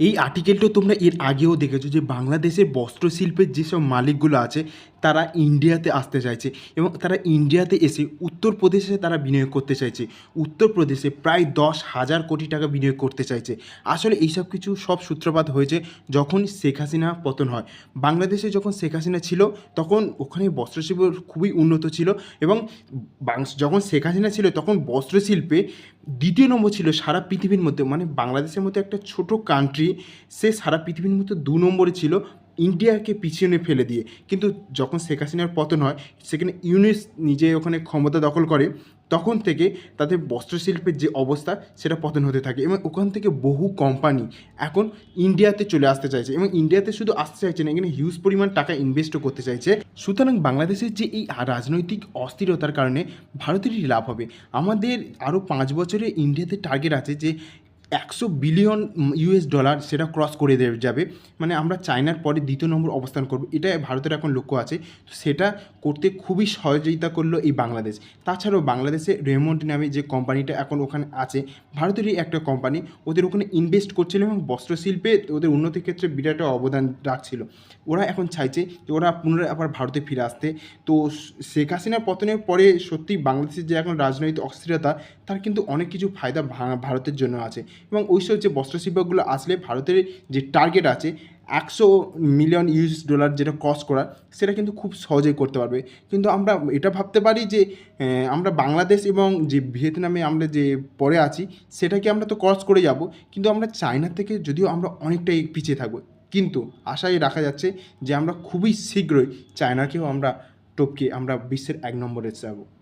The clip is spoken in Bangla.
এই আর্টিকেলটা তোমরা এর আগেও দেখেছো যে বাংলাদেশের বস্ত্রশিল্পের যেসব মালিকগুলো আছে তারা ইন্ডিয়াতে আসতে চাইছে এবং তারা ইন্ডিয়াতে এসে উত্তরপ্রদেশে তারা বিনিয়োগ করতে চাইছে। উত্তরপ্রদেশে প্রায় 10,000 কোটি টাকা বিনিয়োগ করতে চাইছে। আসলে এইসব কিছু সব সূত্রপাত হয়েছে যখন শেখ হাসিনা পতন হয়। বাংলাদেশে যখন শেখ হাসিনা ছিল তখন ওখানে বস্ত্রশিল্প খুবই উন্নত ছিল এবং যখন শেখ হাসিনা ছিল তখন বস্ত্রশিল্পে দ্বিতীয় নম্বর ছিল সারা পৃথিবীর মধ্যে। মানে বাংলাদেশের মতো একটা ছোট কান্ট্রি, সে সারা পৃথিবীর মধ্যে 2 নম্বরে ছিল, ইন্ডিয়াকে পিছনে ফেলে দিয়ে। কিন্তু যখন শেখ হাসিনার পতন হয় সেখানে ইউনিস নিজে ওখানে ক্ষমতা দখল করে, তখন থেকে তাদের বস্ত্রশিল্পের যে অবস্থা সেটা পতন হতে থাকে এবং ওখান থেকে বহু কোম্পানি এখন ইন্ডিয়াতে চলে আসতে চাইছে এবং ইন্ডিয়াতে শুধু আসতে চাইছে না, এখানে হিউজ পরিমাণ টাকা ইনভেস্টও করতে চাইছে। সুতরাং বাংলাদেশের যে এই রাজনৈতিক অস্থিরতার কারণে ভারতেরই লাভ হবে। আমাদের আরও 5 বছরে ইন্ডিয়াতে টার্গেট আছে যে 100 বিলিয়ন US ডলার সেটা ক্রস করে যাবে। মানে আমরা চায়নার পরে দ্বিতীয় নম্বর অবস্থান করব, এটা ভারতের এখন লক্ষ্য আছে। তো সেটা করতে খুবই সহযোগিতা করলো এই বাংলাদেশ। তাছাড়াও বাংলাদেশে রেমন্ড নামে যে কোম্পানিটা এখন ওখানে আছে, ভারতেরই একটা কোম্পানি, ওদের ওখানে ইনভেস্ট করছিল এবং বস্ত্রশিল্পে ওদের উন্নতির ক্ষেত্রে বিরাট অবদান রাখছিল। ওরা এখন চাইছে যে ওরা পুনরায় আবার ভারতে ফিরে আসতে। তো শেখ হাসিনার পতনের পরে সত্যি বাংলাদেশের যে এখন রাজনৈতিক অস্থিরতা, তার কিন্তু অনেক কিছু ফায়দা ভারতের জন্য আছে এবং ওইসব যে বস্ত্রশিল্পগুলো আসলে ভারতের যে টার্গেট আছে 100 মিলিয়ন US ডলার যেটা ক্রস করার, সেটা কিন্তু খুব সহজেই করতে পারবে। কিন্তু আমরা এটা ভাবতে পারি যে আমরা বাংলাদেশ এবং যে ভিয়েতনামে আমরা যে পরে আছি সেটাকে আমরা তো ক্রস করে যাব, কিন্তু আমরা চায়নার থেকে যদিও আমরা অনেকটাই পিছিয়ে থাকবো, কিন্তু আশায় রাখা যাচ্ছে যে আমরা খুবই শীঘ্রই চায়নাকেও আমরা টপকে আমরা বিশ্বের 1 নম্বরে যাব।